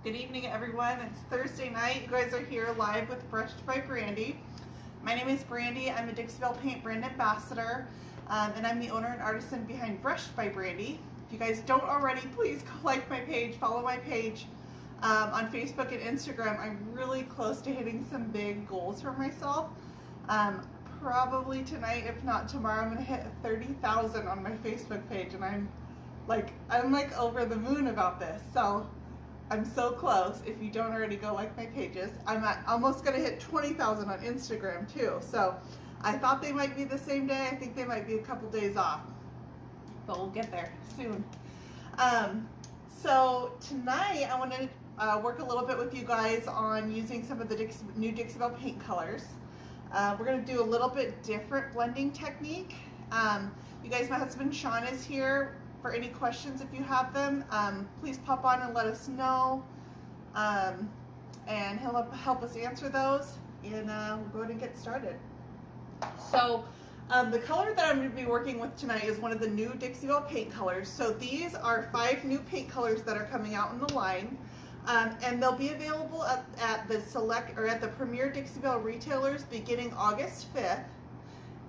Good evening, everyone. It's Thursday night. You guys are here live with Brushed by Brandy. My name is Brandy. I'm a Dixie Paint brand ambassador, and I'm the owner and artisan behind Brushed by Brandy. If you guys don't already, please go like my page, follow my page on Facebook and Instagram. I'm really close to hitting some big goals for myself. Probably tonight, if not tomorrow, I'm going to hit 30,000 on my Facebook page, and I'm like over the moon about this. So I'm so close. If you don't already go like my pages, I'm almost going to hit 20,000 on Instagram too. So I thought they might be the same day. I think they might be a couple days off, but we'll get there soon. So tonight I want to work a little bit with you guys on using some of the new Dixie Belle paint colors. We're going to do a little bit different blending technique. You guys, my husband Sean is here. For any questions, if you have them, please pop on and let us know, and he'll help us answer those, and we'll go ahead and get started. So the color that I'm going to be working with tonight is one of the new Dixie Belle paint colors. So these are 5 new paint colors that are coming out in the line, and they'll be available at the premier Dixie Belle retailers beginning August 5th,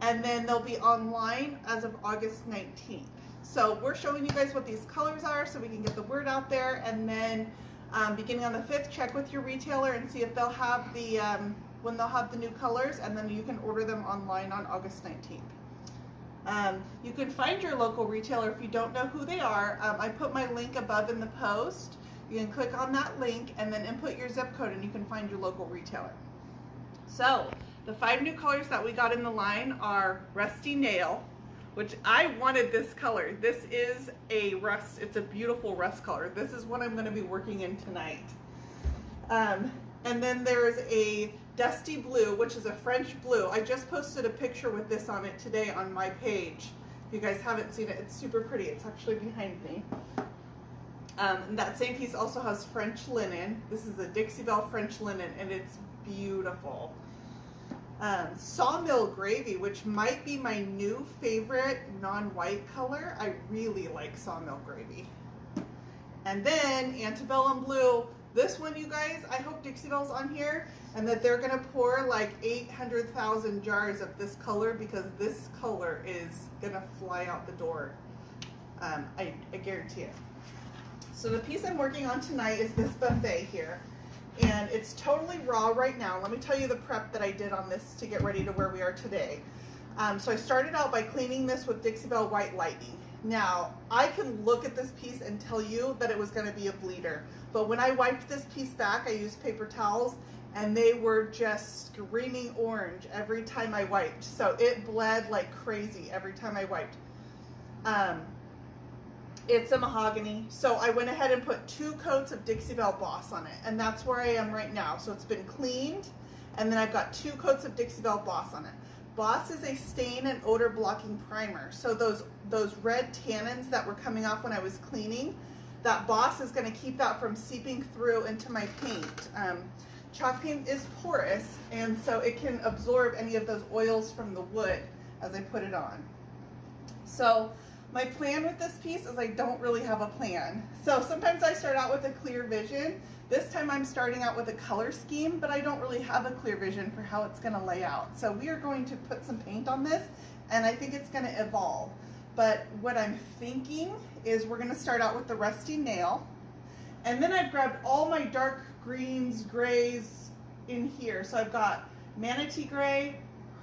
and then they'll be online as of August 19th. So we're showing you guys what these colors are so we can get the word out there, and then beginning on the 5th, check with your retailer and see if they'll have when they'll have the new colors, and then you can order them online on August 19th. You can find your local retailer if you don't know who they are. I put my link above in the post. You can click on that link and then input your zip code and you can find your local retailer. So the 5 new colors that we got in the line are Rusty Nail, which I wanted this color. This is a rust, it's a beautiful rust color. This is what I'm going to be working in tonight. And then there's a Dusty Blue, which is a French blue. I just posted a picture with this on it today on my page. If you guys haven't seen it, it's super pretty. It's actually behind me. And that same piece also has French linen. This is a Dixie Belle French linen, and it's beautiful. Sawmill Gravy, which might be my new favorite non-white color. I really like Sawmill Gravy. And then Antebellum Blue. This one, you guys, I hope Dixie Belle's on here and that they're gonna pour like 800,000 jars of this color, because this color is gonna fly out the door. I guarantee it. So the piece I'm working on tonight is this buffet here. And it's totally raw right now. Let me tell you the prep that I did on this to get ready to where we are today. So I started out by cleaning this with Dixie Belle White Lightning. Now, I can look at this piece and tell you that it was going to be a bleeder. But when I wiped this piece back, I used paper towels, and they were just screaming orange every time I wiped. So it bled like crazy every time I wiped. It's a mahogany, so I went ahead and put 2 coats of Dixie Belle Boss on it, and that's where I am right now. So it's been cleaned, and then I've got 2 coats of Dixie Belle Boss on it. Boss is a stain and odor blocking primer, so those red tannins that were coming off when I was cleaning, that Boss is going to keep that from seeping through into my paint. Chalk paint is porous, and so it can absorb any of those oils from the wood as I put it on. So my plan with this piece is I don't really have a plan. So sometimes I start out with a clear vision. This time I'm starting out with a color scheme, but I don't really have a clear vision for how it's gonna lay out. So we are going to put some paint on this, and I think it's gonna evolve. But what I'm thinking is we're gonna start out with the Rusty Nail, and then I've grabbed all my dark greens, grays in here. So I've got Manatee Gray,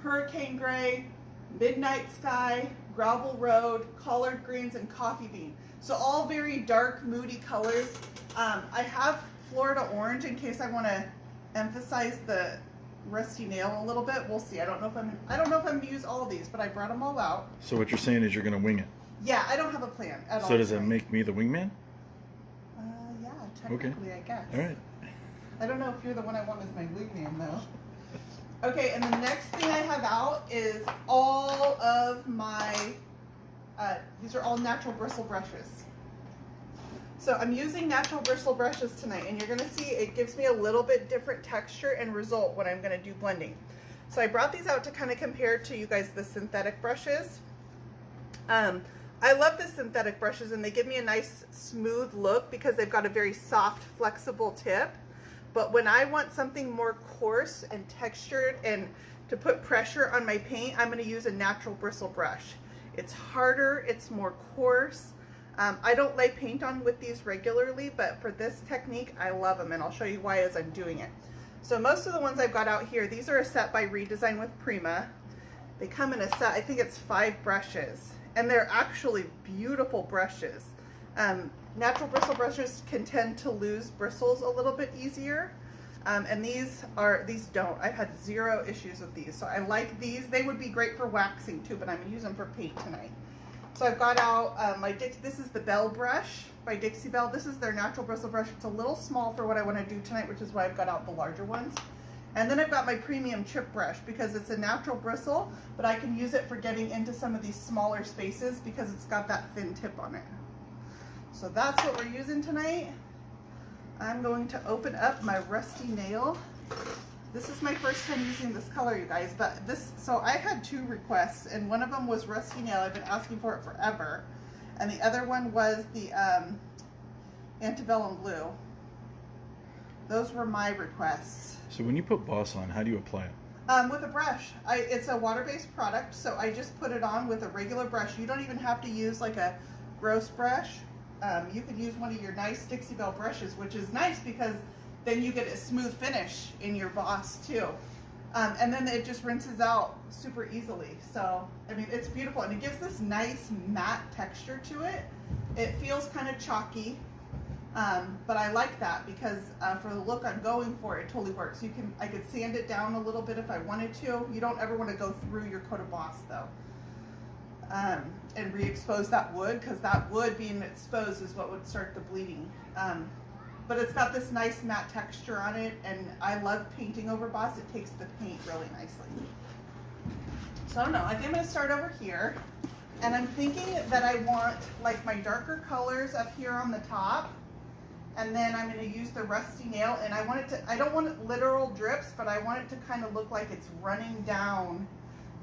Hurricane Gray, Midnight Sky, Gravel Road, Collard Greens, and Coffee Bean. So all very dark, moody colors. I have Florida Orange in case I want to emphasize the Rusty Nail a little bit. We'll see. I don't know if I'm gonna use all of these, but I brought them all out. So what you're saying is you're gonna wing it? Yeah, I don't have a plan at all. So does that make me the wingman? Yeah, technically, okay. I guess. All right. I don't know if you're the one I want as my wingman though. Okay, and the next thing I have out is all of my, these are all natural bristle brushes. So I'm using natural bristle brushes tonight, and you're gonna see it gives me a little bit different texture and result when I'm gonna do blending. So I brought these out to kind of compare to you guys the synthetic brushes. I love the synthetic brushes, and they give me a nice smooth look because they've got a very soft, flexible tip. But when I want something more coarse and textured and to put pressure on my paint, I'm going to use a natural bristle brush. It's harder, it's more coarse. I don't lay paint on with these regularly, but for this technique, I love them, and I'll show you why as I'm doing it. So most of the ones I've got out here, these are a set by Redesign with Prima. They come in a set, I think it's 5 brushes, and they're actually beautiful brushes. Natural bristle brushes can tend to lose bristles a little bit easier, and these don't. I've had 0 issues with these, so I like these. They would be great for waxing too, but I'm gonna use them for paint tonight. So I've got out this is the Bell brush by Dixie Belle. This is their natural bristle brush. It's a little small for what I want to do tonight, which is why I've got out the larger ones. And then I've got my premium chip brush because it's a natural bristle, but I can use it for getting into some of these smaller spaces because it's got that thin tip on it. So that's what we're using tonight. I'm going to open up my rusty nail. This is my first time using this color, you guys, but so I had 2 requests, and one of them was rusty nail. I've been asking for it forever. And the other one was the antebellum blue. Those were my requests. So when you put boss on, how do you apply it? With a brush. It's a water-based product, so I just put it on with a regular brush. You don't even have to use like a gross brush. You could use one of your nice Dixie Belle brushes, which is nice because then you get a smooth finish in your boss too. And then it just rinses out super easily. So, I mean, it's beautiful, and it gives this nice matte texture to it. It feels kind of chalky, but I like that because for the look I'm going for, it totally works. I could sand it down a little bit if I wanted to. You don't ever want to go through your coat of boss though. And re-expose that wood, because that wood being exposed is what would start the bleeding. But it's got this nice matte texture on it, and I love painting over boss. It takes the paint really nicely. So I don't know, I think I'm going to start over here, and I'm thinking that I want like my darker colors up here on the top, and then I'm going to use the rusty nail, and I don't want it literal drips, but I want it to kind of look like it's running down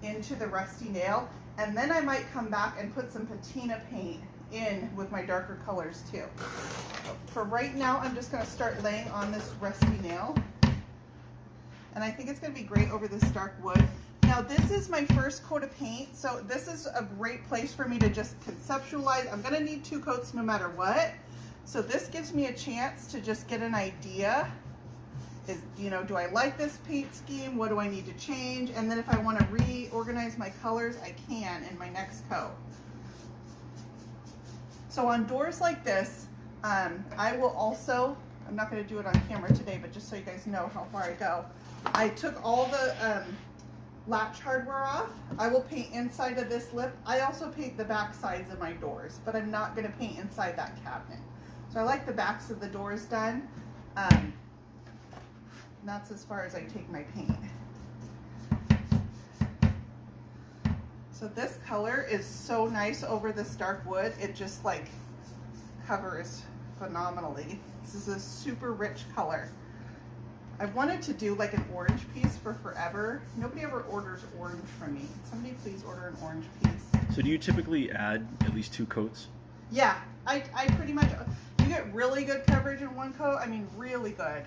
into the rusty nail, and then I might come back and put some patina paint in with my darker colors too. For right now, I'm just going to start laying on this rusty nail, and I think it's going to be great over this dark wood. Now this is my first coat of paint, so this is a great place for me to just conceptualize. I'm going to need 2 coats no matter what, so this gives me a chance to just get an idea. Do I like this paint scheme? What do I need to change? And then if I want to reorganize my colors, I can in my next coat. So on doors like this, I will also, I'm not going to do it on camera today, but just so you guys know how far I go, I took all the latch hardware off. I will paint inside of this lip. I also paint the back sides of my doors, but I'm not going to paint inside that cabinet. So I like the backs of the doors done. That's as far as I take my paint. So this color is so nice over this dark wood. It just like covers phenomenally. This is a super rich color. I wanted to do like an orange piece for forever. Nobody ever orders orange from me. Somebody please order an orange piece. So do you typically add at least 2 coats? Yeah, I pretty much, you get really good coverage in one coat. I mean, really good,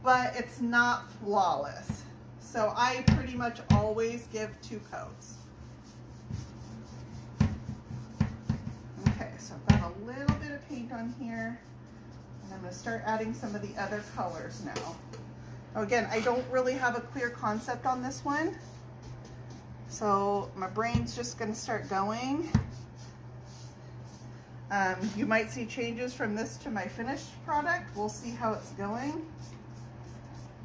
but it's not flawless. So I pretty much always give 2 coats. Okay, so I've got a little bit of paint on here, and I'm going to start adding some of the other colors now. Again, I don't really have a clear concept on this one, so my brain's just going to start going. You might see changes from this to my finished product. We'll see how it's going.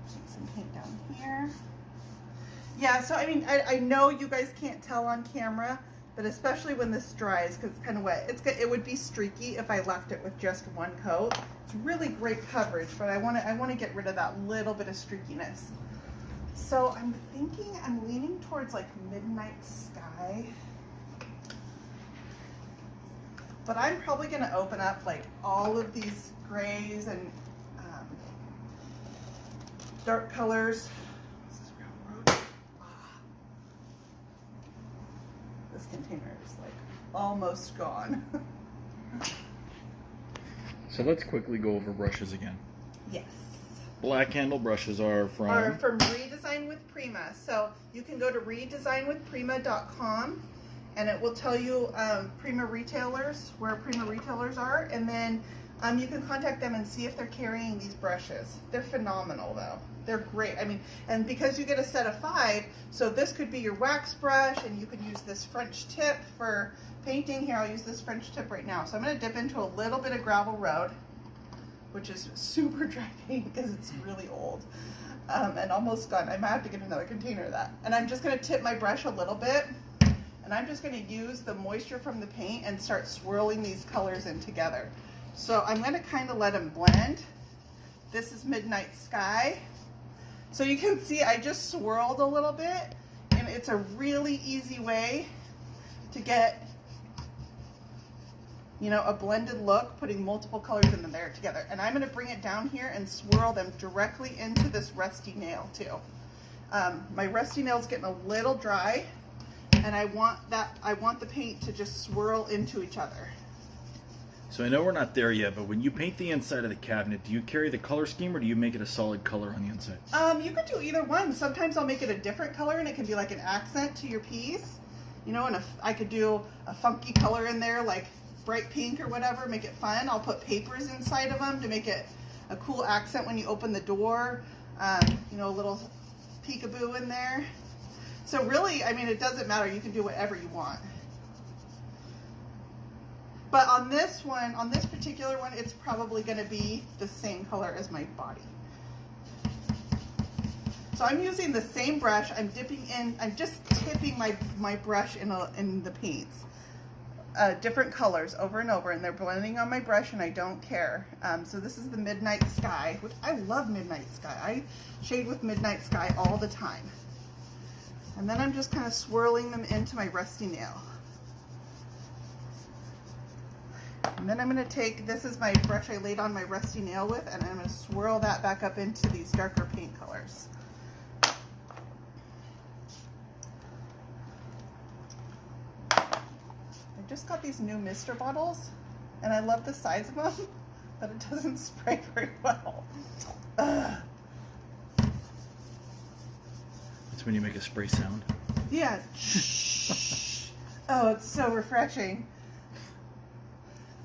Put some paint down here. Yeah, so I mean, I know you guys can't tell on camera, but especially when this dries, because it's kind of wet, it would be streaky if I left it with just 1 coat. It's really great coverage, but I want to get rid of that little bit of streakiness. So I'm thinking I'm leaning towards like midnight sky. But I'm probably going to open up like all of these grays and dark colors. This container is like almost gone. So let's quickly go over brushes again. Yes. Black handle brushes are from Redesign with Prima. So you can go to redesignwithprima.com and it will tell you Prima retailers, where Prima retailers are, and then you can contact them and see if they're carrying these brushes. They're phenomenal though. They're great. I mean, and because you get a set of 5, so this could be your wax brush, and you could use this French tip for painting. Here, I'll use this French tip right now. So I'm going to dip into a little bit of Gravel Road, which is super dry paint because it's really old and almost gone. I might have to get another container of that. And I'm just going to tip my brush a little bit, and I'm just going to use the moisture from the paint and start swirling these colors in together. So I'm going to kind of let them blend. This is Midnight Sky. So you can see I just swirled a little bit, and it's a really easy way to get, you know, a blended look, putting multiple colors in there together. And I'm going to bring it down here and swirl them directly into this rusty nail too. My rusty nail is getting a little dry, and I want the paint to just swirl into each other. So I know we're not there yet, but when you paint the inside of the cabinet, do you carry the color scheme or do you make it a solid color on the inside? You could do either one. Sometimes I'll make it a different color and it can be like an accent to your piece. You know, and I could do a funky color in there, like bright pink or whatever, make it fun. I'll put papers inside of them to make it a cool accent when you open the door. You know, a little peekaboo in there. So really, I mean, it doesn't matter. You can do whatever you want. But on this one, on this particular one, it's probably going to be the same color as my body. So I'm using the same brush. I'm dipping in, I'm just tipping my brush in the paints. Different colors over and over, and they're blending on my brush, and I don't care. So this is the Midnight Sky, which I love Midnight Sky. I shade with Midnight Sky all the time. And then I'm just kind of swirling them into my rusty nail. And then I'm going to take, this is my brush I laid on my rusty nail with, and I'm going to swirl that back up into these darker paint colors. I just got these new mister bottles, and I love the size of them, but it doesn't spray very well. Ugh. That's when you make a spray sound. Yeah. Oh, it's so refreshing.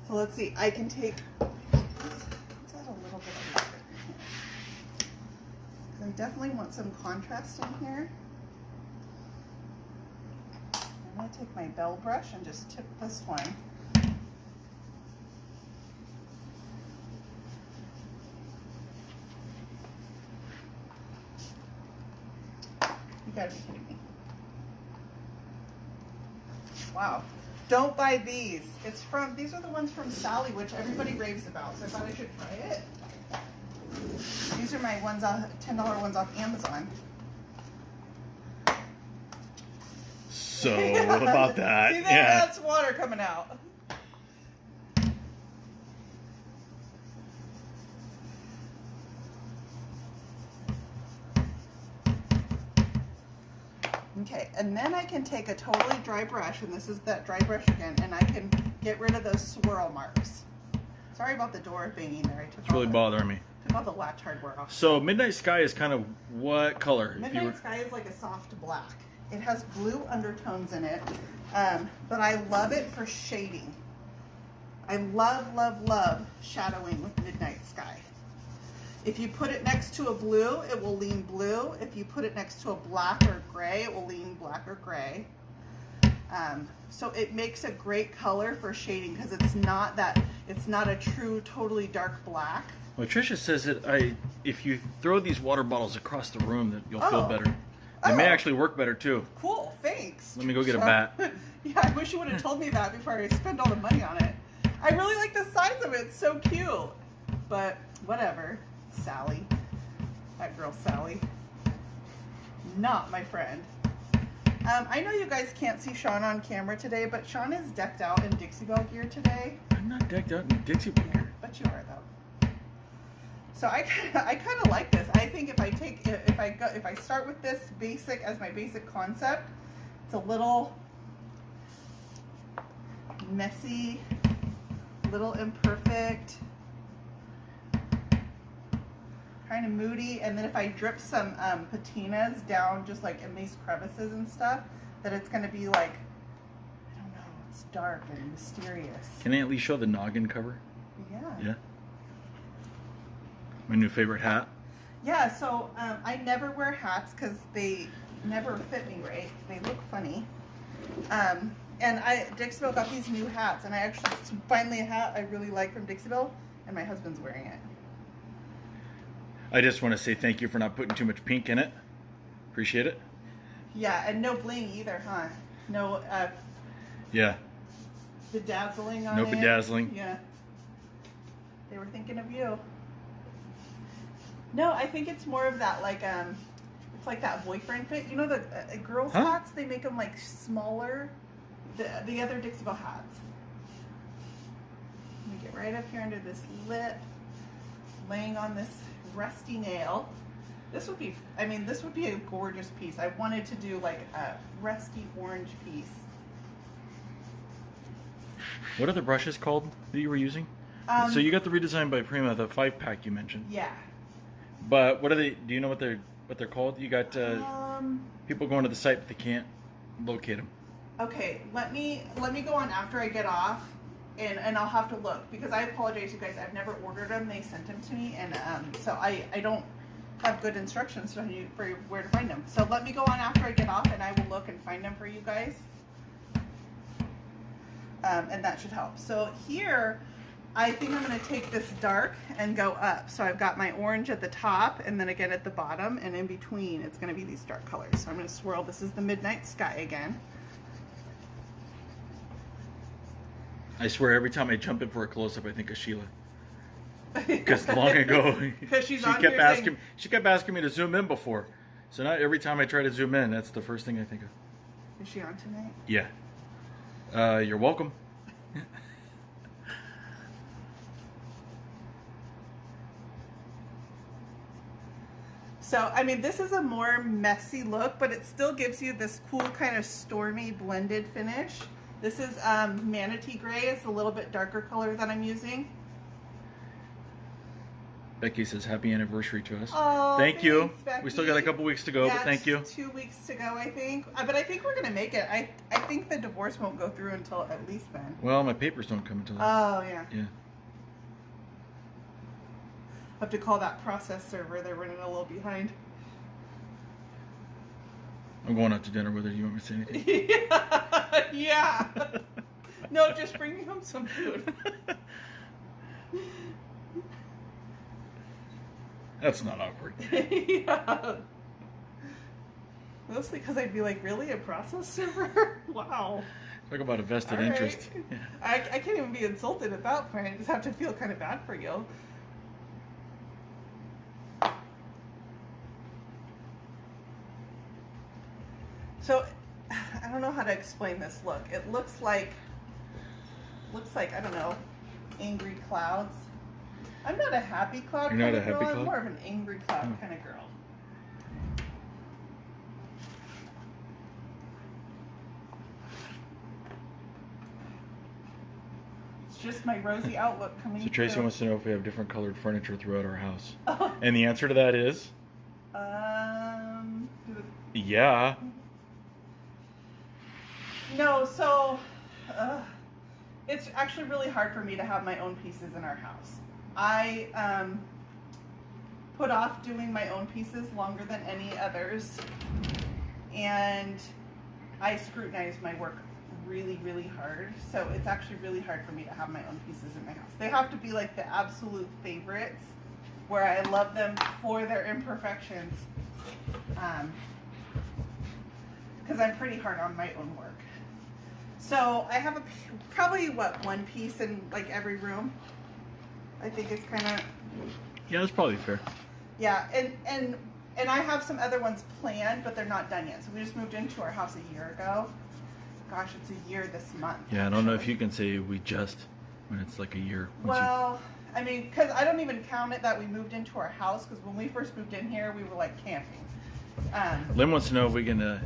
So let's see, I can take, let's add a little bit of water in here. I definitely want some contrast in here. I'm going to take my bell brush and just tip this one. You gotta be kidding me. Wow. Don't buy these. These are the ones from Salve, which everybody raves about, so I thought I should try it. These are my ones off, $10 ones off Amazon. So what about that? See, that's water coming out. Okay, and then I can take a totally dry brush, and this is that dry brush again, and I can get rid of those swirl marks. Sorry about the door banging there. It's really bothering me. Took all the latch hardware off. So Midnight Sky is kind of what color? Midnight Sky is like a soft black. It has blue undertones in it, but I love it for shading. I love, love, love shadowing with Midnight Sky. If you put it next to a blue, it will lean blue. If you put it next to a black or gray, it will lean black or gray. So it makes a great color for shading because it's not a true, totally dark black. Well, Tricia says that if you throw these water bottles across the room, that you'll feel better. They may actually work better too. Cool, thanks. Let me go get a bat. Yeah, I wish you would have told me that before I spend all the money on it. I really like the size of it. It's so cute. But whatever. Sally. That girl Sally. Not my friend. I know you guys can't see Sean on camera today, but Sean is decked out in Dixie Belle gear today. I'm not decked out in Dixie Belle gear. But you are though. So I kind of like this. I think if I start with this basic as my basic concept, it's a little messy, a little imperfect, kind of moody. And then if I drip some patinas down just like in these crevices and stuff, that it's going to be like, I don't know, it's dark and mysterious. Can I at least show the noggin cover? Yeah. Yeah. My new favorite hat. Yeah, so I never wear hats because they never fit me right. They look funny. And Dixie got these new hats, and it's finally a hat I really like from Dixie, and my husband's wearing it. I just want to say thank you for not putting too much pink in it. Appreciate it. Yeah, and no bling either, huh? No yeah. bedazzling on No it. bedazzling. Yeah. They were thinking of you. No, I think it's more of that, like, it's like that boyfriend fit. You know the girls' hats? They make them, like, smaller. The other Dixie Belle hats. Let me get right up here under this lip, laying on this rusty nail. This would be a gorgeous piece. I wanted to do, like, a rusty orange piece. What are the brushes called that you were using? So you got the redesign by Prima, the 5-pack you mentioned. Yeah. But what are they? Do you know what they're called? You got people going to the site, but they can't locate them. Okay, let me go on after I get off, and I'll have to look, because I apologize, you guys. I've never ordered them. They sent them to me, and so I don't have good instructions for where to find them. So let me go on after I get off, and I will look and find them for you guys, and that should help. So here, I think I'm going to take this dark and go up. So I've got my orange at the top, and then again at the bottom, and in between it's going to be these dark colors. So I'm going to swirl. This is the Midnight Sky again. I swear every time I jump in for a close-up, I think of Sheila. Because long ago, she kept asking me to zoom in before. So now every time I try to zoom in, that's the first thing I think of. Is she on tonight? Yeah. You're welcome. So, I mean, this is a more messy look, but it still gives you this cool kind of stormy blended finish. This is Manatee Gray. It's a little bit darker color that I'm using. Becky says happy anniversary to us. Oh, thank you. Becky. We still got a couple weeks to go, but thank you. 2 weeks to go, I think. But I think we're going to make it. I think the divorce won't go through until at least then. Well, my papers don't come until then. Oh, yeah. Yeah. Have to call that process server. They're running a little behind. I'm going out to dinner with her. You want me to say anything? Yeah. No, just bring me home some food. That's not awkward. Yeah. Mostly because I'd be like, really? A process server? Wow. Talk about a vested interest. Yeah. I can't even be insulted at that point. I just have to feel kind of bad for you. So, I don't know how to explain this look. It looks like, I don't know, angry clouds. I'm not a happy cloud You're kind not of a happy girl. cloud? I'm more of an angry cloud kind of girl. It's just my rosy outlook coming So Tracy through. wants to know if we have different colored furniture throughout our house. Oh. And the answer to that is? Yeah. No, so it's actually really hard for me to have my own pieces in our house. I put off doing my own pieces longer than any others, and I scrutinize my work really, really hard. So it's actually really hard for me to have my own pieces in my house. They have to be like the absolute favorites, where I love them for their imperfections, because I'm pretty hard on my own work. So I have probably one piece in like every room. I think it's kind of, Yeah, that's probably fair. yeah, and I have some other ones planned, but they're not done yet. So we just moved into our house a year ago. Gosh, it's a year this month. Yeah, I don't know if you can say we just when it's like a year. Well, I mean, because I don't even count it that we moved into our house, because when we first moved in here, we were like camping. Lynn wants to know if we can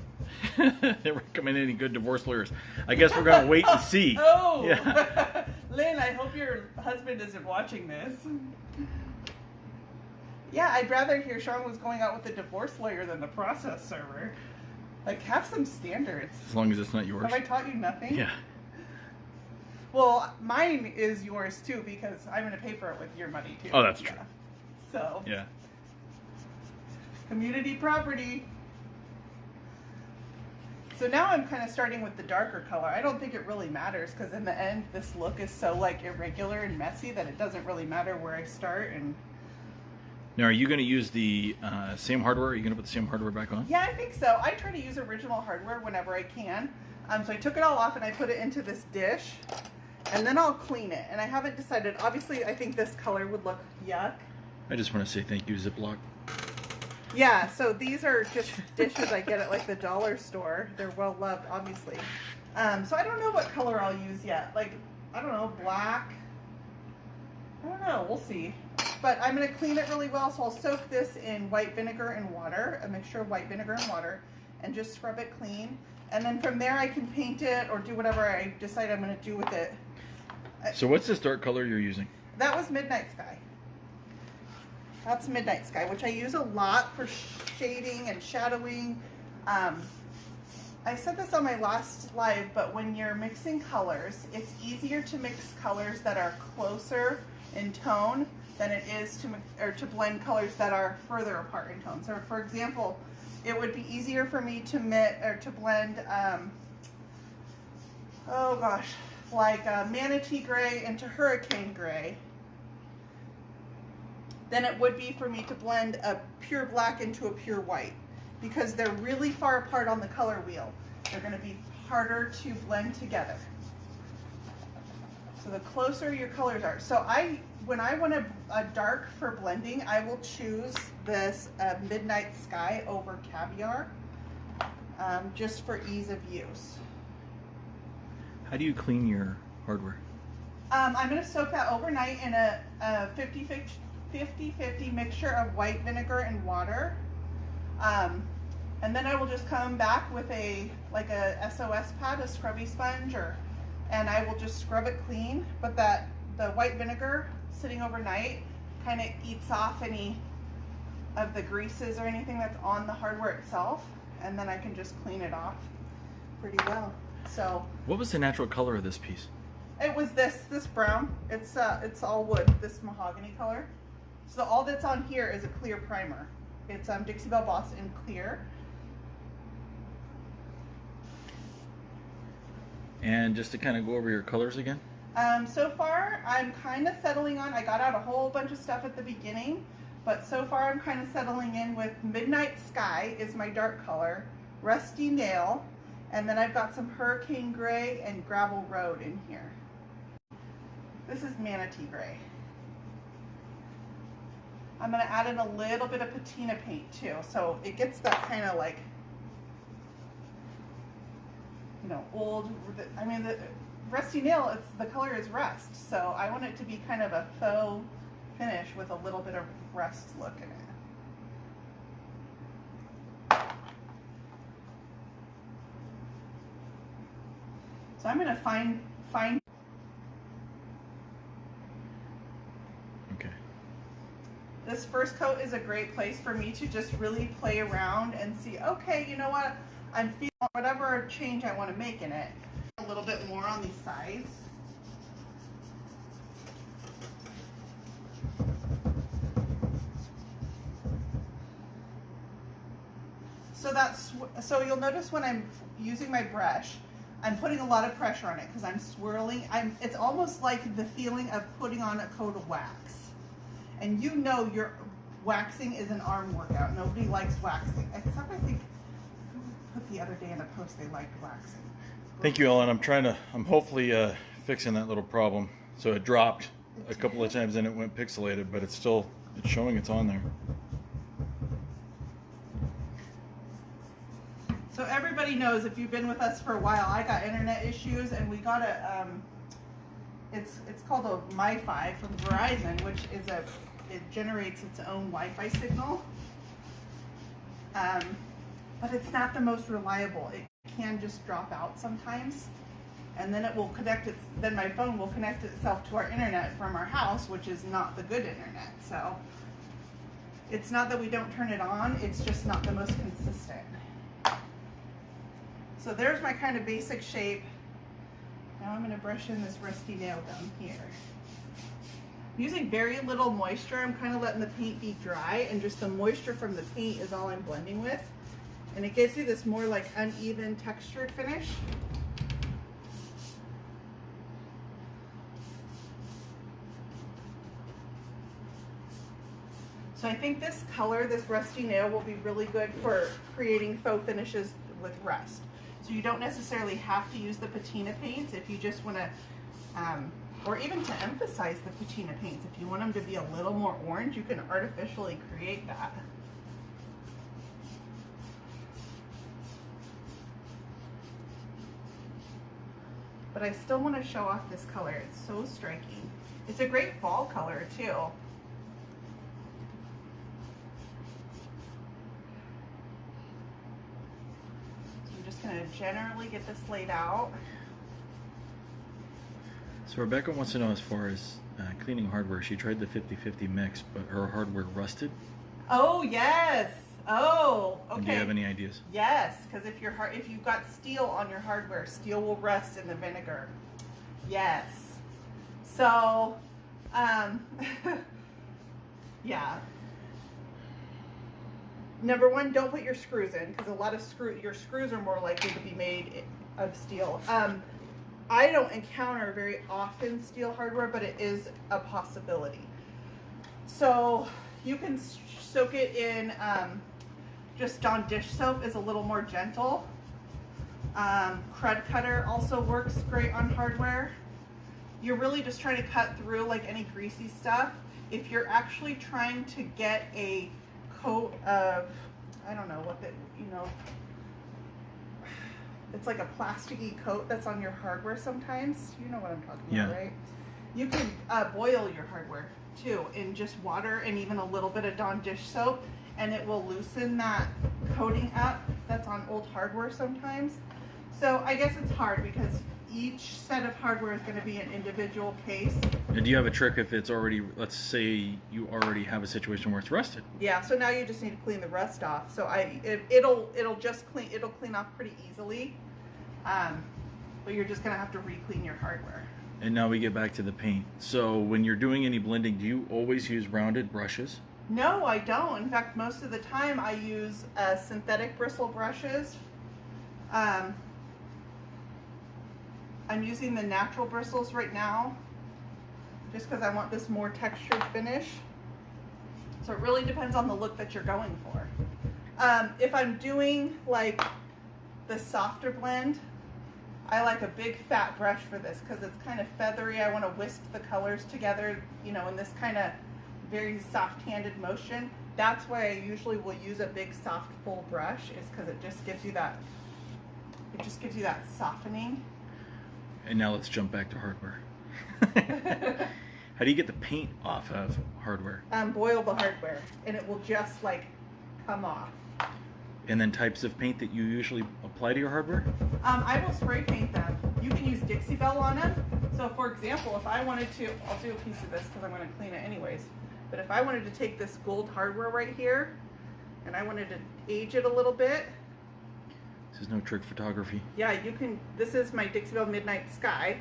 recommend any good divorce lawyers. I guess we're going to wait and see. Oh, yeah. Lynn, I hope your husband isn't watching this. Yeah, I'd rather hear Sean was going out with a divorce lawyer than the process server. Like, have some standards. As long as it's not yours. Have I taught you nothing? Yeah. Well, mine is yours too because I'm going to pay for it with your money too. Oh, that's true. So. Yeah. Community property. So now I'm kind of starting with the darker color. I don't think it really matters because in the end, this look is so like irregular and messy that it doesn't really matter where I start. And now, are you going to use the same hardware? Are you going to put the same hardware back on? Yeah, I think so. I try to use original hardware whenever I can. So I took it all off and I put it into this dish, and then I'll clean it. And I haven't decided. Obviously, I think this color would look yuck. I just want to say thank you, Ziploc. Yeah, so these are just dishes I get at like the dollar store. They're well loved, obviously. So I don't know what color I'll use yet. Like, I don't know, black. I don't know, we'll see. But I'm going to clean it really well, so I'll soak this in white vinegar and water, a mixture of white vinegar and water, and just scrub it clean. And then from there I can paint it or do whatever I decide I'm going to do with it. So what's this dark color you're using? That was Midnight Sky. That's Midnight Sky, which I use a lot for shading and shadowing. I said this on my last live, but when you're mixing colors, it's easier to mix colors that are closer in tone than it is to blend colors that are further apart in tone. So for example, it would be easier for me to blend, oh gosh, like manatee gray into hurricane gray than it would be for me to blend a pure black into a pure white, because they're really far apart on the color wheel. They're going to be harder to blend together. So the closer your colors are. So when I want a dark for blending, I will choose this Midnight Sky over Caviar, just for ease of use. How do you clean your hardware? I'm going to soak that overnight in a 50-50 mixture of white vinegar and water. And then I will just come back with a SOS pad, a scrubby sponge, and I will just scrub it clean. But the white vinegar sitting overnight kind of eats off any of the greases or anything that's on the hardware itself, and then I can just clean it off pretty well. So what was the natural color of this piece? it was this brown. It's all wood, this mahogany color. So all that's on here is a clear primer. It's Dixie Belle Boss in clear. And just to kind of go over your colors again. So far, I'm kind of settling on, I got out a whole bunch of stuff at the beginning, but so far I'm kind of settling in with Midnight Sky is my dark color, Rusty Nail, and then I've got some Hurricane Gray and Gravel Road in here. This is Manatee Gray. I'm going to add in a little bit of patina paint too, so it gets that kind of like, you know, old, I mean, the Rusty Nail, the color is rust, so I want it to be kind of a faux finish with a little bit of rust look in it. So I'm going to find. Okay. This first coat is a great place for me to just really play around and see, okay, you know what, I'm feeling whatever change I want to make in it. A little bit more on these sides. So you'll notice when I'm using my brush, I'm putting a lot of pressure on it because I'm swirling. It's almost like the feeling of putting on a coat of wax. And you know your waxing is an arm workout. Nobody likes waxing. Except I think who put the other day in a post they liked waxing. Thank you, Ellen. I'm hopefully fixing that little problem. So it dropped a couple of times and it went pixelated, but it's showing it's on there. So everybody knows, if you've been with us for a while, I got internet issues, and we got it's called a MiFi from Verizon, which is it generates its own Wi-Fi signal. but it's not the most reliable. It can just drop out sometimes, and then it will then my phone will connect itself to our internet from our house, which is not the good internet. So it's not that we don't turn it on, it's just not the most consistent. So there's my kind of basic shape. Now I'm going to brush in this rusty nail down here. I'm using very little moisture. I'm kind of letting the paint be dry, and just the moisture from the paint is all I'm blending with. And it gives you this more like uneven textured finish. So I think this color, this rusty nail, will be really good for creating faux finishes with rust. So you don't necessarily have to use the patina paints if you just want to, or even to emphasize the patina paints. If you want them to be a little more orange, you can artificially create that. But I still want to show off this color. It's so striking. It's a great fall color too. So I'm just going to generally get this laid out. So Rebecca wants to know, as far as cleaning hardware, she tried the 50-50 mix, but her hardware rusted. Oh yes. Oh, okay. And do you have any ideas? Yes, because if you've got steel on your hardware, steel will rust in the vinegar. Yes. So, yeah. Number one, don't put your screws in, because a lot of your screws are more likely to be made of steel. I don't encounter very often steel hardware, but it is a possibility. So you can soak it in. Just Dawn dish soap is a little more gentle. Crud cutter also works great on hardware. You're really just trying to cut through like any greasy stuff. If you're actually trying to get a coat of, I don't know what it's like a plasticky coat that's on your hardware sometimes. You know what I'm talking about, right? You can boil your hardware too in just water and even a little bit of Dawn dish soap, and it will loosen that coating up that's on old hardware sometimes. So I guess it's hard because each set of hardware is going to be an individual case. And do you have a trick if it's already, let's say you already have a situation where it's rusted? Yeah, so now you just need to clean the rust off. So it'll clean off pretty easily, but you're just going to have to re-clean your hardware. And now we get back to the paint. So when you're doing any blending, do you always use rounded brushes? No, I don't. In fact, most of the time I use synthetic bristle brushes. I'm using the natural bristles right now just because I want this more textured finish. So it really depends on the look that you're going for. If I'm doing like the softer blend, I like a big fat brush for this because it's kind of feathery. I want to whisk the colors together, you know, in this kind of very soft-handed motion. That's why I usually will use a big soft full brush, is because it just gives you that softening. And now let's jump back to hardware. How do you get the paint off of hardware? Boil the hardware and it will just like come off. And then types of paint that you usually apply to your hardware? I will spray paint them. You can use Dixie Belle on them. So for example, if I wanted to, I'll do a piece of this because I'm going to clean it anyways. But if I wanted to take this gold hardware right here and I wanted to age it a little bit. This is no trick photography. Yeah, you can. This is my Dixie Belle Midnight Sky.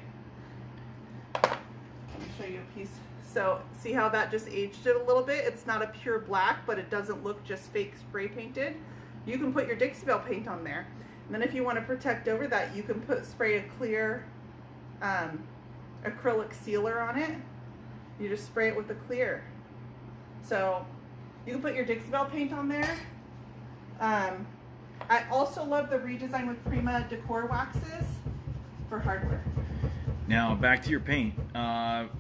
Let me show you a piece. So see how that just aged it a little bit? It's not a pure black, but it doesn't look just fake spray painted. You can put your Dixie Belle paint on there. And then if you want to protect over that, you can spray a clear acrylic sealer on it. You just spray it with the clear. So you can put your Dixie Belle paint on there. I also love the redesign with Prima decor waxes for hardware. Now back to your paint.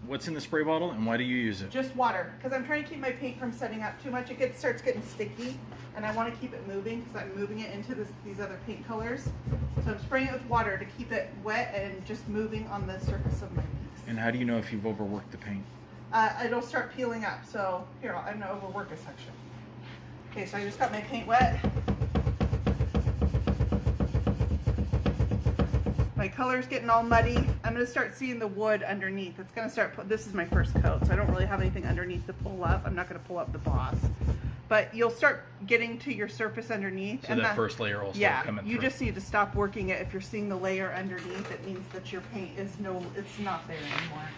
What's in the spray bottle and why do you use it? Just water, because I'm trying to keep my paint from setting up too much. It starts getting sticky, and I want to keep it moving because I'm moving it into these other paint colors. So I'm spraying it with water to keep it wet and just moving on the surface of my piece. And how do you know if you've overworked the paint? It'll start peeling up. So here, I'm going to overwork a section. Okay, so I just got my paint wet. My color's getting all muddy. I'm gonna start seeing the wood underneath. It's gonna start, this is my first coat, so I don't really have anything underneath to pull up. I'm not gonna pull up the boss. But you'll start getting to your surface underneath. So and that first layer will start coming through. You just need to stop working it. If you're seeing the layer underneath, it means that your paint is it's not there anymore.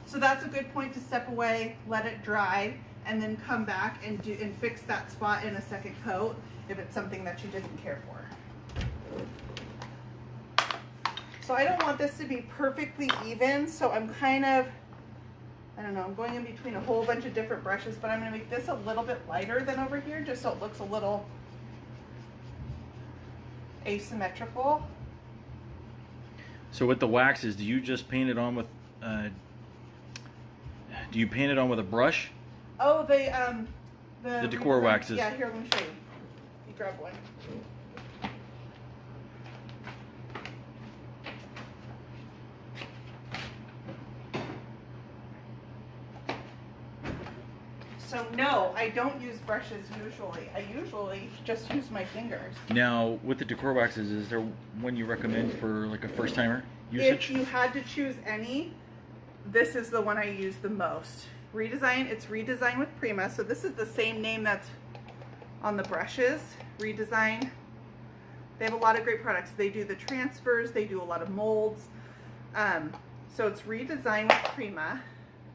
So that's a good point to step away, let it dry, and then come back and fix that spot in a second coat if it's something that you didn't care for. So I don't want this to be perfectly even, so I'm kind of, I don't know, I'm going in between a whole bunch of different brushes, but I'm going to make this a little bit lighter than over here, just so it looks a little asymmetrical. So with the waxes, do you just paint it on with, do you paint it on with a brush? Oh, the decor waxes. Yeah, here, let me show you. You grab one. So no, I don't use brushes usually. I usually just use my fingers. Now, with the decor waxes, is there one you recommend for like a first timer usage? If you had to choose any, this is the one I use the most. Redesign, it's Redesign with Prima. So this is the same name that's on the brushes, Redesign. They have a lot of great products. They do the transfers, they do a lot of molds. So it's Redesign with Prima.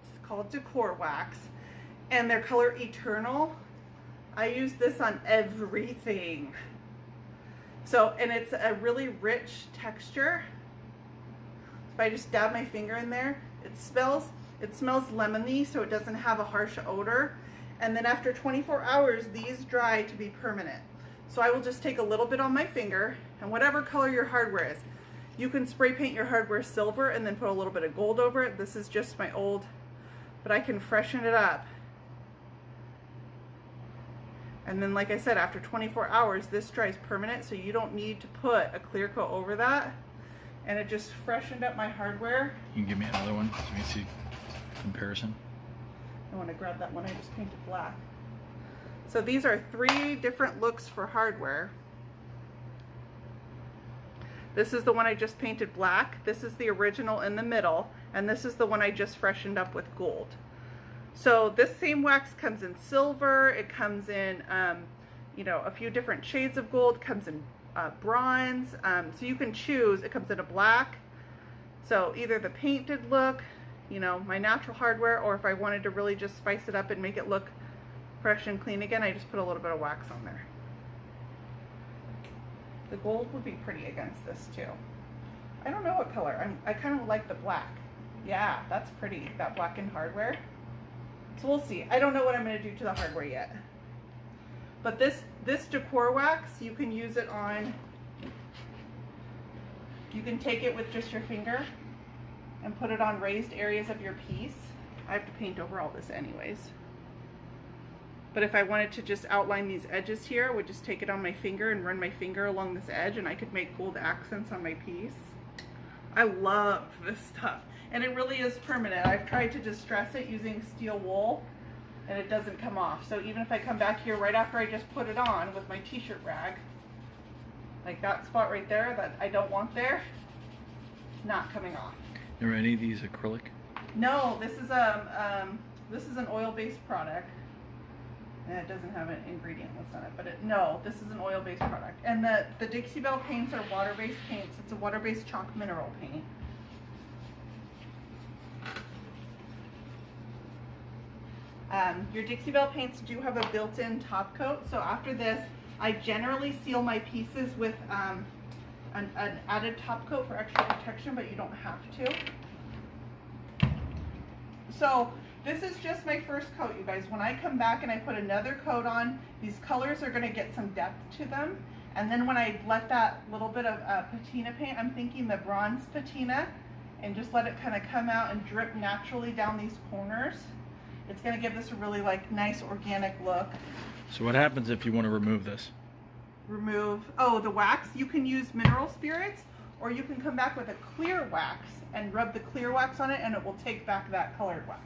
It's called Decor Wax. And their color Eternal. I use this on everything. So, and it's a really rich texture. If I just dab my finger in there, it smells lemony, so it doesn't have a harsh odor. And then after 24 hours, these dry to be permanent. So I will just take a little bit on my finger, and whatever color your hardware is, you can spray paint your hardware silver and then put a little bit of gold over it. This is just my old, but I can freshen it up. And then, like I said, after 24 hours, this dries permanent, so you don't need to put a clear coat over that. And it just freshened up my hardware. You can give me another one so we can see comparison. I want to grab that one I just painted black. So these are 3 different looks for hardware. This is the one I just painted black. This is the original in the middle. And this is the one I just freshened up with gold. So this same wax comes in silver, it comes in, you know, a few different shades of gold, comes in bronze, so you can choose. It comes in a black, so either the painted look, you know, my natural hardware, or if I wanted to really just spice it up and make it look fresh and clean again, I just put a little bit of wax on there. The gold would be pretty against this too. I don't know what color, I kind of like the black. Yeah, that's pretty, that blackened hardware. So we'll see. I don't know what I'm going to do to the hardware yet. But this decor wax, you can use it on, you can take it with just your finger and put it on raised areas of your piece. I have to paint over all this anyways. But if I wanted to just outline these edges here, I would just take it on my finger and run my finger along this edge, and I could make gold accents on my piece. I love this stuff. And it really is permanent. I've tried to distress it using steel wool, and it doesn't come off. So even if I come back here right after I just put it on with my t-shirt rag, like that spot right there that I don't want there, it's not coming off. Are any of these acrylic? No, this is an oil-based product. And it doesn't have an ingredient list on it, but no, this is an oil-based product. And the Dixie Belle paints are water-based paints. It's a water-based chalk mineral paint. Your Dixie Belle paints do have a built-in top coat, so after this, I generally seal my pieces with an added top coat for extra protection, but you don't have to. So this is just my first coat, you guys. When I come back and I put another coat on, these colors are going to get some depth to them. And then when I let that little bit of patina paint, I'm thinking the bronze patina, and just let it kind of come out and drip naturally down these corners. It's going to give this a really nice organic look. So what happens if you want to remove this? Remove, the wax. You can use mineral spirits, or you can come back with a clear wax and rub the clear wax on it, and it will take back that colored wax.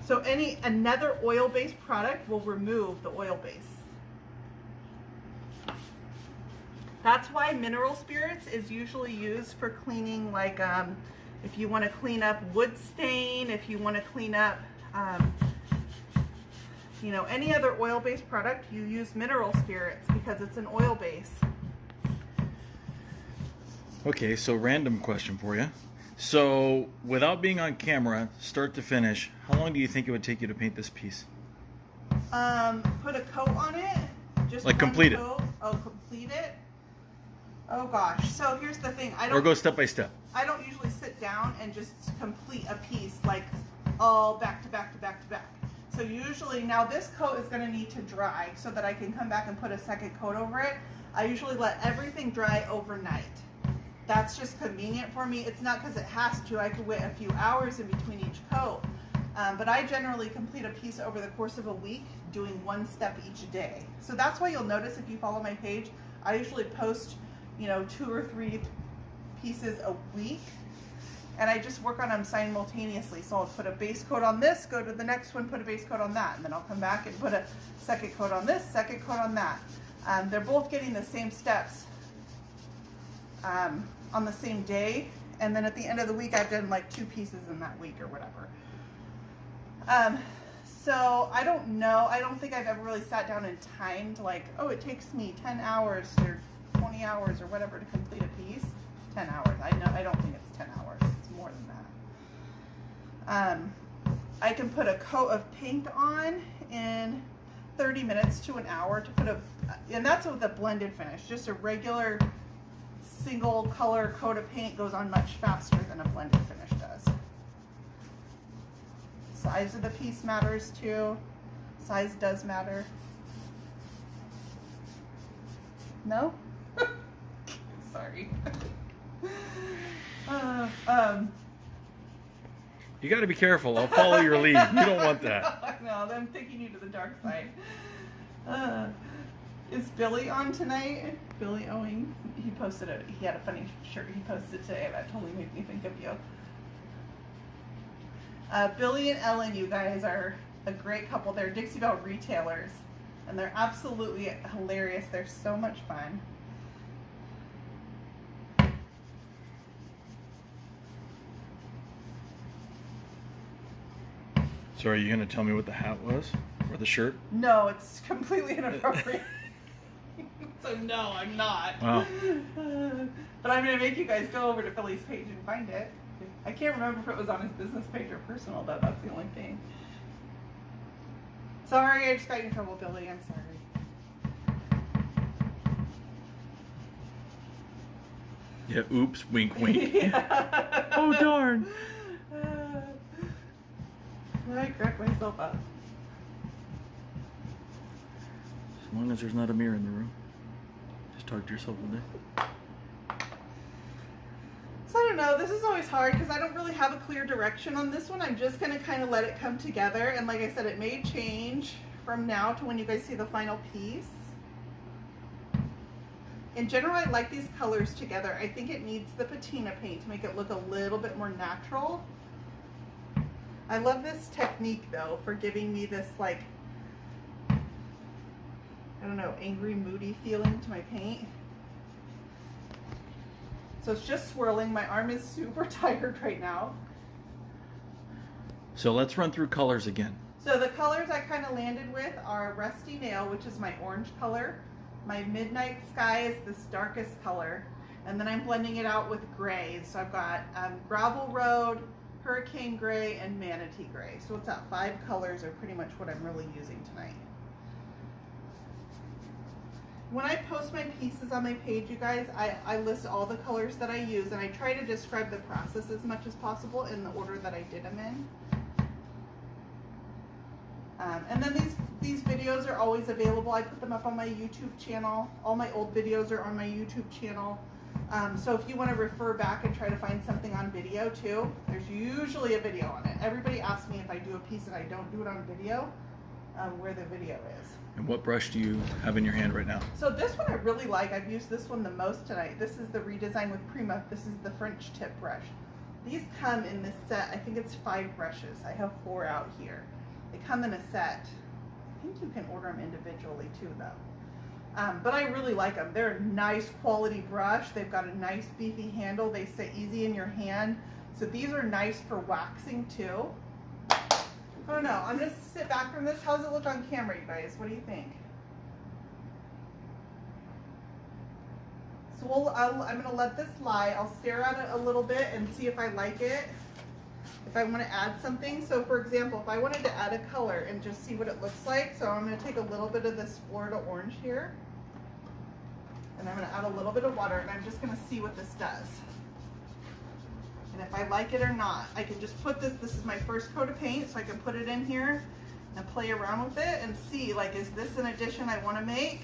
So another oil-based product will remove the oil base. That's why mineral spirits is usually used for cleaning, like if you want to clean up wood stain, if you want to clean up you know, any other oil-based product, you use mineral spirits because it's an oil base. Okay, so random question for you. So without being on camera, start to finish, how long do you think it would take you to paint this piece? Put a coat on it. Just like complete it. Oh, complete it? Oh gosh. So here's the thing. Or go step by step. I don't usually sit down and just complete a piece like all back to back to back to back. So usually, now this coat is going to need to dry so that I can come back and put a second coat over it. I usually let everything dry overnight. That's just convenient for me. It's not because it has to. I could wait a few hours in between each coat. But I generally complete a piece over the course of a week, doing one step each day. So that's why you'll notice if you follow my page, I usually post, you know, 2 or 3 pieces a week. And I just work on them simultaneously. So I'll put a base coat on this, go to the next one, put a base coat on that. And then I'll come back and put a second coat on this, second coat on that. They're both getting the same steps on the same day. And then at the end of the week, I've done like 2 pieces in that week or whatever. So I don't know. I don't think I've ever really sat down and timed like, oh, it takes me 10 hours or 20 hours or whatever to complete a piece. 10 hours. I don't think it's 10 hours. It's more than that. I can put a coat of paint on in 30 minutes to an hour to put and that's with a blended finish. Just a regular single color coat of paint goes on much faster than a blended finish does. Size of the piece matters too. Size does matter. No? Sorry. You got to be careful. I'll follow your lead. You don't want that. No, I'm taking you to the dark side. Is Billy on tonight? Billy Owings. He posted it. He had a funny shirt he posted today that totally made me think of you. Billy and Ellen, you guys are a great couple. They're Dixie Belle retailers, and they're absolutely hilarious. They're so much fun. So are you going to tell me what the hat was? Or the shirt? No, it's completely inappropriate. So no, I'm not. Wow. But I'm going to make you guys go over to Billy's page and find it. I can't remember if it was on his business page or personal, though. That's the only thing. Sorry, I just got you in trouble, Billy. I'm sorry. Yeah, oops, wink, wink. Yeah. Oh, darn. I cracked myself up. As long as there's not a mirror in the room. Just talk to yourself all day. So I don't know, this is always hard because I don't really have a clear direction on this one. I'm just going to kind of let it come together. And like I said, it may change from now to when you guys see the final piece. In general, I like these colors together. I think it needs the patina paint to make it look a little bit more natural. I love this technique though for giving me this like, I don't know, angry, moody feeling to my paint. So it's just swirling. My arm is super tired right now. So let's run through colors again. So the colors I kind of landed with are Rusty Nail, which is my orange color. My Midnight Sky is this darkest color. And then I'm blending it out with gray. So I've got Gravel Road, Hurricane Gray, and Manatee Gray. So what's that? 5 colors are pretty much what I'm really using tonight. When I post my pieces on my page, you guys, I list all the colors that I use, and I try to describe the process as much as possible in the order that I did them in. And then these videos are always available. I put them up on my YouTube channel. All my old videos are on my YouTube channel. So if you want to refer back and try to find something on video too, there's usually a video on it. Everybody asks me if I do a piece and I don't do it on video, where the video is. And what brush do you have in your hand right now? So this one I really like. I've used this one the most tonight. This is the Redesign with Prima. This is the French tip brush. These come in this set. I think it's 5 brushes. I have 4 out here. They come in a set. I think you can order them individually too, though. But I really like them. They're a nice quality brush. They've got a nice beefy handle. They sit easy in your hand. So these are nice for waxing too. I don't know. I'm gonna sit back from this. How's it look on camera, you guys? What do you think? So I'm gonna let this lie. I'll stare at it a little bit and see if I like it. If I want to add something. So for example, if I wanted to add a color and just see what it looks like. So I'm gonna take a little bit of this Florida orange here. And I'm gonna add a little bit of water and I'm just gonna see what this does. And if I like it or not, I can just put this is my first coat of paint, so I can put it in here and play around with it and see, like, is this an addition I want to make?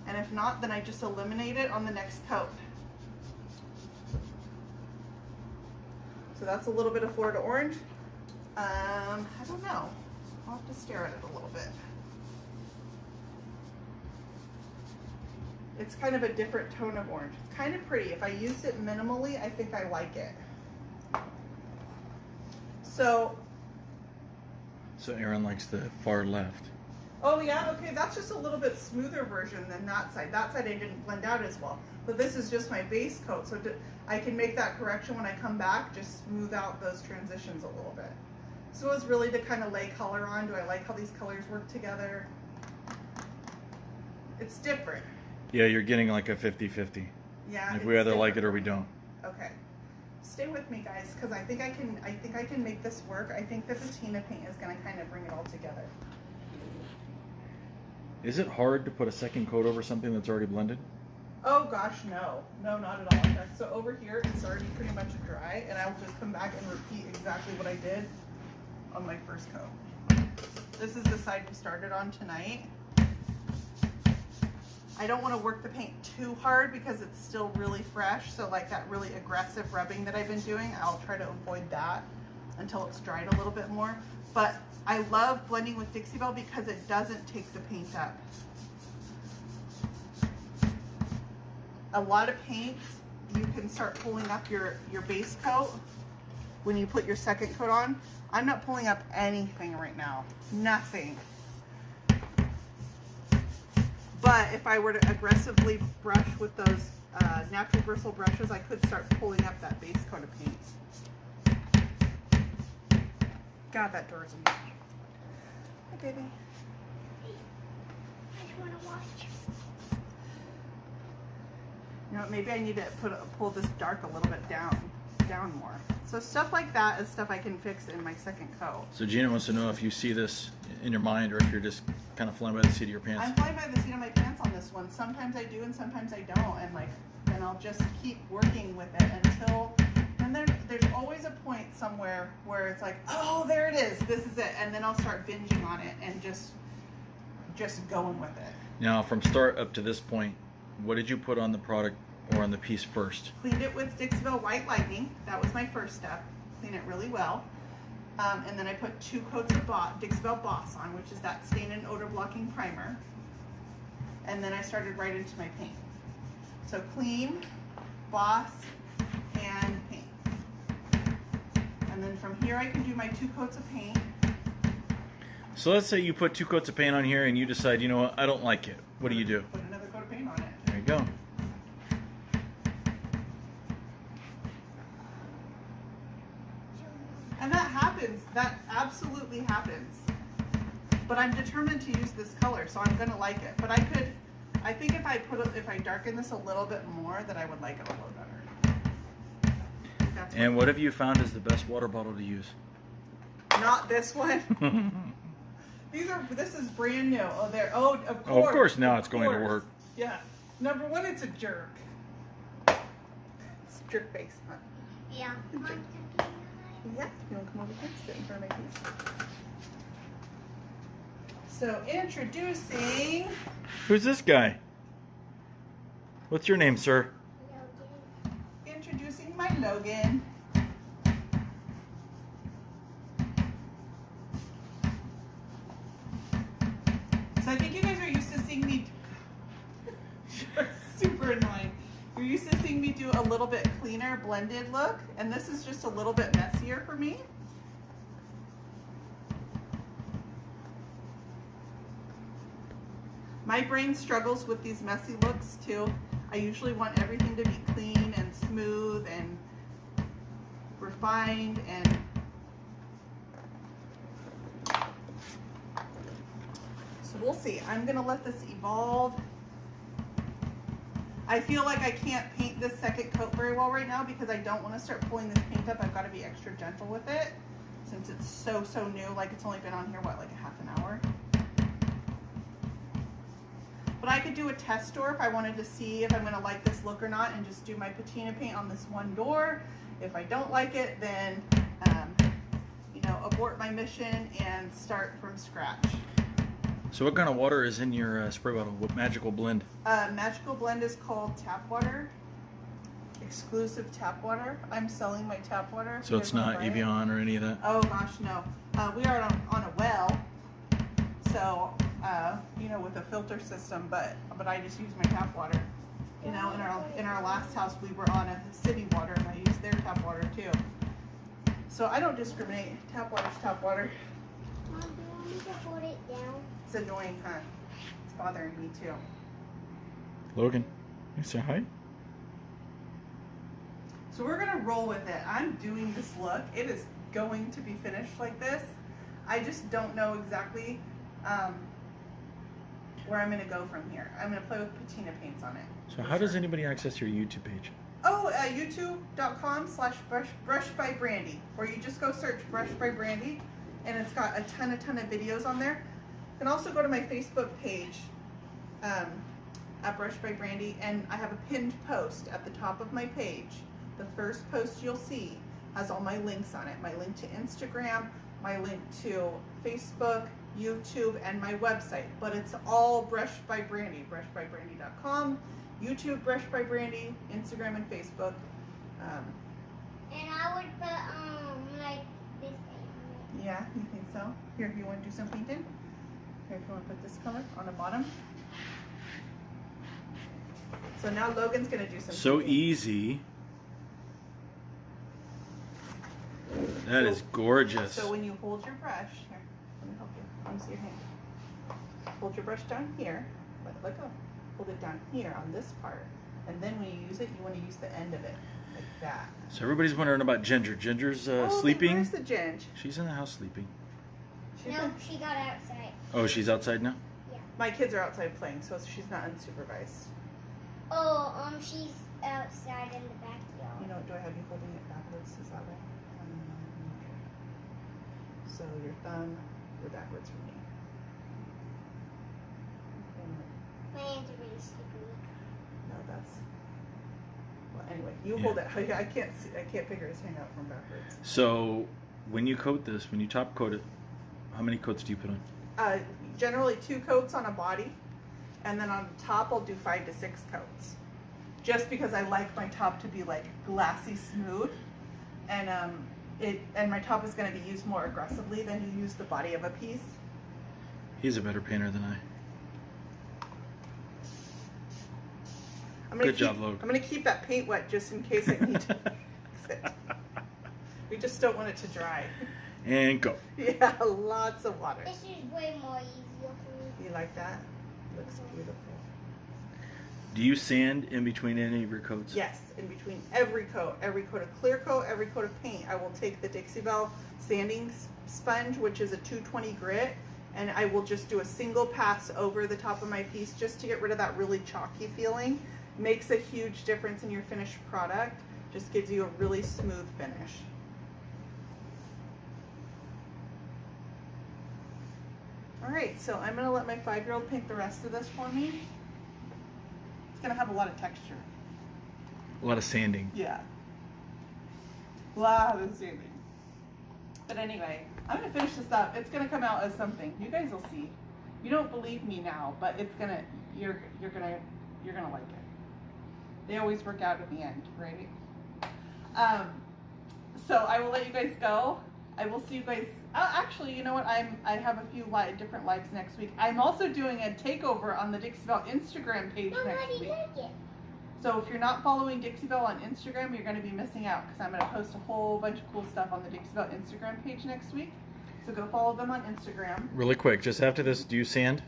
And if not, then I just eliminate it on the next coat. So that's a little bit of Florida orange. I don't know. I'll have to stare at it a little bit. It's kind of a different tone of orange. It's kind of pretty. If I used it minimally, I think I like it. So Erin likes the far left. Oh yeah, okay, that's just a little bit smoother version than that side. That side I didn't blend out as well. But this is just my base coat, so I can make that correction when I come back, just smooth out those transitions a little bit. So it's really to kind of lay color on. Do I like how these colors work together? It's different. Yeah, you're getting like a 50-50. Yeah. Like we either like it or we don't. Okay. Stay with me, guys, because I think I can make this work. I think the patina paint is going to kind of bring it all together. Is it hard to put a second coat over something that's already blended? Oh gosh, no. No, not at all. Okay, so over here, it's already pretty much dry, and I'll just come back and repeat exactly what I did on my first coat. This is the side we started on tonight. I don't want to work the paint too hard because it's still really fresh. So like that really aggressive rubbing that I've been doing, I'll try to avoid that until it's dried a little bit more. But I love blending with Dixie Belle because it doesn't take the paint up. A lot of paints, you can start pulling up your base coat when you put your second coat on. I'm not pulling up anything right now, nothing. But if I were to aggressively brush with those natural bristle brushes, I could start pulling up that base coat of paint. God, that door's in. Hi, baby. I just want to watch. You know, maybe I need to pull this dark a little bit down more. So stuff like that is stuff I can fix in my second coat. So Gina wants to know if you see this in your mind or if you're just kind of flying by the seat of your pants. I'm flying by the seat of my pants on this one. Sometimes I do and sometimes I don't. And like, then I'll just keep working with it until, and there's always a point somewhere where it's like, oh, there it is. This is it. And then I'll start binging on it and just going with it. Now, from start up to this point, what did you put on the product or on the piece first? Cleaned it with Dixie Belle White Lightning. That was my first step. Clean it really well. And then I put 2 coats of Dixie Belle Boss on, which is that stain and odor blocking primer. And then I started right into my paint. So clean, Boss, and paint. And then from here I can do my 2 coats of paint. So let's say you put 2 coats of paint on here and you decide, you know what, I don't like it. What do you do? Put another coat of paint on it. There you go. And that happens. That absolutely happens. But I'm determined to use this color, so I'm gonna like it. But I think if I darken this a little bit more, that I would like it a little better. And what have you found is the best water bottle to use? Not this one. This is brand new. Oh, there. Oh, of course. Oh, of course. Now it's going to work. Yeah. Number 1, it's a jerk. It's a jerk face, huh? Yeah. Yeah. You want to come over here? Sit in front of my piece. So introducing. Who's this guy? What's your name, sir? Introducing my Logan. So I think you guys are used to seeing me. You're super annoying. You're used to seeing me do do a little bit cleaner blended look, and this is just a little bit messier for me. My brain struggles with these messy looks too. I usually want everything to be clean and smooth and refined, and so we'll see. I'm gonna let this evolve. I feel like I can't paint this second coat very well right now because I don't want to start pulling this paint up. I've got to be extra gentle with it since it's so new. Like, it's only been on here, what, like a half an hour? But I could do a test door if I wanted to see if I'm going to like this look or not, and just do my patina paint on this one door. If I don't like it, then, you know, abort my mission and start from scratch. So what kind of water is in your spray bottle? What magical blend? Magical blend is called tap water. Exclusive tap water. I'm selling my tap water. So it's not Evian or any of that? Oh gosh, no. We are on a well, so you know, with a filter system, but I just use my tap water. You know, in our last house we were on a city water, and I used their tap water too. So I don't discriminate. Tap water's tap water. Mom, do you want me to put it down? It's annoying, huh? It's bothering me too. Logan, you say hi? So we're gonna roll with it. I'm doing this look. It is going to be finished like this. I just don't know exactly where I'm gonna go from here. I'm gonna play with patina paints on it. So how does anybody access your YouTube page? Oh, youtube.com/brush by Brandy, where you just go search Brush by Brandy, and it's got a ton of videos on there. You can also go to my Facebook page at Brush by Brandy, and I have a pinned post at the top of my page. The first post you'll see has all my links on it. My link to Instagram, my link to Facebook, YouTube, and my website. But it's all Brush by Brandy, brushbybrandy.com, YouTube Brush by Brandy, Instagram and Facebook. And I would put like this thing. Yeah, you think so? Here, you want to do some painting? Here, if you want to put this color on the bottom. So now Logan's going to do some So painting. easy. That is gorgeous. So when you hold your brush, here, let me help you. Let me see your hand. Hold your brush down here. Let go. Hold it down here on this part. And then when you use it, you want to use the end of it, like that. So everybody's wondering about Ginger. Ginger's Oh, sleeping. where's the Ginge? She's in the house sleeping. No, she got outside. Oh, she's outside now? Yeah. My kids are outside playing, so she's not unsupervised. Oh, she's outside in the backyard. You know, do I have you holding it backwards? Is that right? So your thumb, you're backwards from me. My hands are really slippery. No, that's. Well, anyway, you hold it. I can't see. I can't figure his hand out from backwards. So when you coat this, when you top coat it, how many coats do you put on? Generally 2 coats on a body, and then on top I'll do 5 to 6 coats. Just because I like my top to be like glassy smooth, and and my top is going to be used more aggressively than you use the body of a piece. He's a better painter than I. Good job, Logan. I'm going to keep that paint wet just in case I need to fix it. We just don't want it to dry. And go. Yeah, lots of water. This is way more easier for me. You like that? Looks beautiful. Do you sand in between any of your coats? Yes, in between every coat of clear coat, every coat of paint, I will take the Dixie Belle sanding sponge, which is a 220 grit, and I will just do a single pass over the top of my piece just to get rid of that really chalky feeling. Makes a huge difference in your finished product. Just gives you a really smooth finish. All right, so I'm gonna let my 5-year-old paint the rest of this for me. It's gonna have a lot of texture. A lot of sanding. Yeah. A lot of sanding. But anyway, I'm gonna finish this up. It's gonna come out as something. You guys will see. You don't believe me now, but it's gonna you're gonna like it. They always work out at the end, right? So I will let you guys go. I will see you guys. Actually, you know what? I have a few different lives next week. I'm also doing a takeover on the Dixie Belle Instagram page next week. Like it. So if you're not following Dixie Belle on Instagram, you're going to be missing out because I'm going to post a whole bunch of cool stuff on the Dixie Belle Instagram page next week. So go follow them on Instagram. Really quick, just after this, do you sand?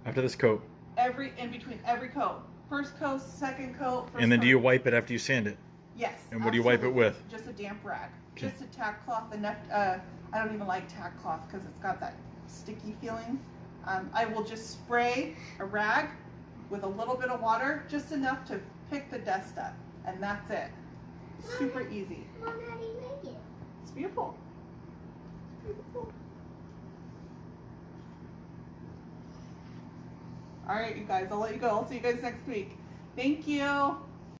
After this coat? In between every coat. First coat, second coat, first And then coat. do you wipe it after you sand it? Yes. And what do you wipe it with? Just a damp rag. Okay. Just a tack cloth. Enough. I don't even like tack cloth because it's got that sticky feeling. I will just spray a rag with a little bit of water, just enough to pick the dust up, and that's it. Super easy. Mom, how do you make it? It's beautiful. Beautiful. All right, you guys. I'll let you go. I'll see you guys next week. Thank you.